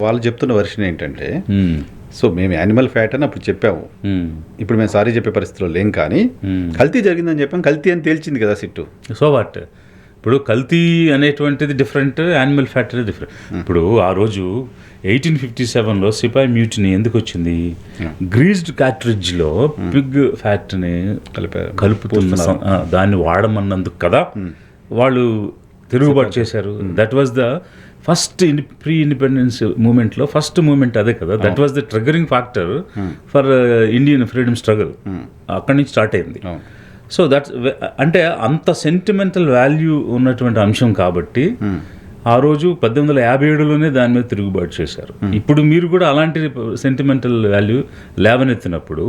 వాళ్ళు చెప్తున్న వర్షన్ ఏంటంటే సో మేము యానిమల్ ఫ్యాట్ అని అప్పుడు చెప్పాము. ఇప్పుడు మేము సారీ చెప్పే పరిస్థితిలో లేం, కానీ కల్తీ జరిగిందని చెప్పాం. కల్తీ అని తేల్చింది కదా సిట్టు. సో వాట్ ఇప్పుడు కల్తీ అనేటువంటిది డిఫరెంట్, యానిమల్ ఫ్యాట్ అనేది డిఫరెంట్. ఇప్పుడు ఆ రోజు 1857లో సిపాయి మ్యూటినీ ఎందుకు వచ్చింది? గ్రీజ్డ్ క్యాట్రిడ్జ్లో పిగ్ ఫ్యాట్ని కలుపుతున్న దాన్ని వాడమన్నందుకు కదా వాళ్ళు తిరుగుబాటు చేశారు. That was the first pre independence మూమెంట్లో ఫస్ట్ మూమెంట్ అదే కదా. That was the triggering factor for Indian freedom struggle. అక్కడి నుంచి స్టార్ట్ అయింది. సో దట్స్ అంటే అంత సెంటిమెంటల్ వాల్యూ ఉన్నటువంటి అంశం కాబట్టి ఆ రోజు 1857లోనే దాని మీద తిరుగుబాటు చేశారు. ఇప్పుడు మీరు కూడా అలాంటి సెంటిమెంటల్ వాల్యూ లేవనెత్తినప్పుడు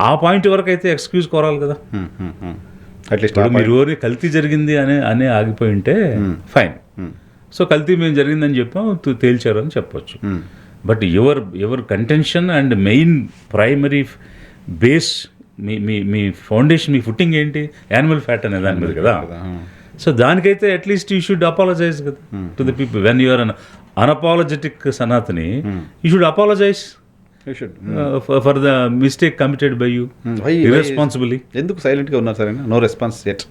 ఆ పాయింట్ వరకు అయితే ఎక్స్క్యూజ్ కోరాలి కదా. అట్లీస్ట్ మీరు కల్తీ జరిగింది అనే ఆగిపోయి ఉంటే ఫైన్. సో కల్తీ మేము జరిగిందని చెప్పాం, తేల్చారు అని చెప్పొచ్చు. But your contention and main primary base, మీ ఫౌండేషన్, మీ ఫుట్టింగ్ ఏంటి? యానిమల్ ఫ్యాట్ అనే దాని మీద కదా. సో దానికైతే అట్లీస్ట్ యూ షుడ్ అపాలజైజ్ కదా to the people. When you're unapologetic Sanatani, you should apologize for the mistake committed by you irresponsibly. ఎందుకు సైలెంట్గా ఉన్నారు సార్? No response at.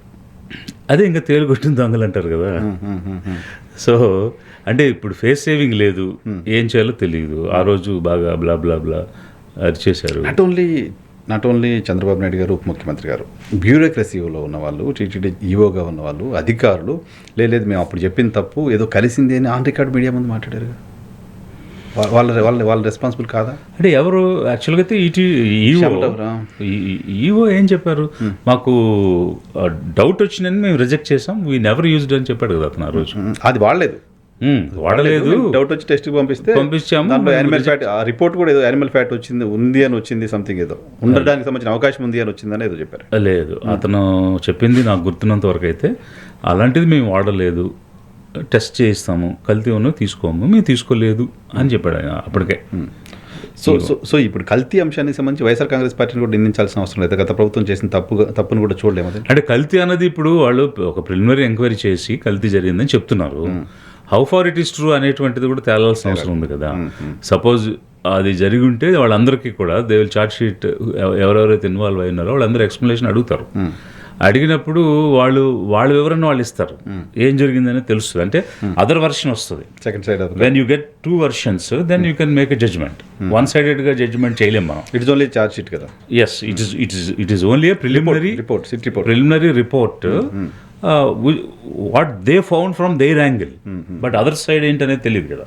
అదే ఇంకా తేలుగొట్టిన దొంగలు అంటారు కదా. సో అంటే ఇప్పుడు ఫేస్ సేవింగ్ లేదు, ఏం చేయాలో తెలియదు. ఆ రోజు బాగా బ్లా బ్లా బ్లా అరిచేశారు. నాట్ ఓన్లీ చంద్రబాబు నాయుడు గారు, ఉప ముఖ్యమంత్రి గారు, బ్యూరోక్రసీలో ఉన్నవాళ్ళు, టీటీడీ ఈఓగా ఉన్నవాళ్ళు, అధికారులు, లేదు మేము అప్పుడు చెప్పిన తప్పు ఏదో కలిసింది అని ఆన్ రికార్డ్ మీడియా ముందు మాట్లాడారు. వాళ్ళ రెస్పాన్సిబుల్ కాదా? అంటే ఎవరు యాక్చువల్గా అయితే ఈఓ ఏం చెప్పారు? మాకు డౌట్ వచ్చిందని మేము రిజెక్ట్ చేసాం, వీ నెవర్ యూజ్డ్ అని చెప్పాడు కదా అతను ఆ రోజు. అది వాడలేదు. డౌట్ వచ్చి టెస్ట్ పంపించాము. దాంట్లో యానిమల్ ఫ్యాట్ ఆ రిపోర్ట్ కూడా ఏదో యానిమల్ ఫ్యాట్ వచ్చింది సంథింగ్, ఏదో ఉండడానికి సంబంధించిన అవకాశం ఉంది అని వచ్చిందని ఏదో చెప్పారు. లేదు, అతను చెప్పింది నాకు గుర్తున్నంత వరకు అయితే అలాంటిది మేము వాడలేదు, టెస్ట్ చేయిస్తాము, కల్తీ ఉన్న తీసుకోము, మేము తీసుకోలేదు అని చెప్పాడు ఆయన అప్పటికే. సో ఇప్పుడు కల్తీ అంశానికి సంబంధించి వైఎస్ఆర్ కాంగ్రెస్ పార్టీని కూడా నిందించాల్సిన అవసరం లేదు. గత ప్రభుత్వం చేసిన తప్పును కూడా చూడలేము. అంటే కల్తీ అన్నది ఇప్పుడు వాళ్ళు ఒక ప్రిలిమినరీ ఎంక్వైరీ చేసి కల్తీ జరిగిందని చెప్తున్నారు. How far it is true అనేటువంటిది కూడా తేలాల్సిన అవసరం ఉంది కదా. సపోజ్ అది జరిగి ఉంటే వాళ్ళందరికీ కూడా దే విల్ చార్జ్ షీట్, ఎవరెవరైతే ఇన్వాల్వ్ అయినారో వాళ్ళందరూ ఎక్స్ప్లెనేషన్ అడుగుతారు. అడిగినప్పుడు వాళ్ళ వివరణ వాళ్ళు ఇస్తారు, ఏం జరిగిందని తెలుస్తుంది. అంటే అదర్ వర్షన్ వస్తుంది. Second side when you get 2 versions then you can make a judgement. One సైడెడ్గా జడ్జ్మెంట్ చేయలేం మనం. ఇట్స్ ఓన్లీ చార్జ్ షీట్ కదా. Yes, it is only a preliminary report what they found from their angle. But other side ఏంటనేది తెలియదు కదా.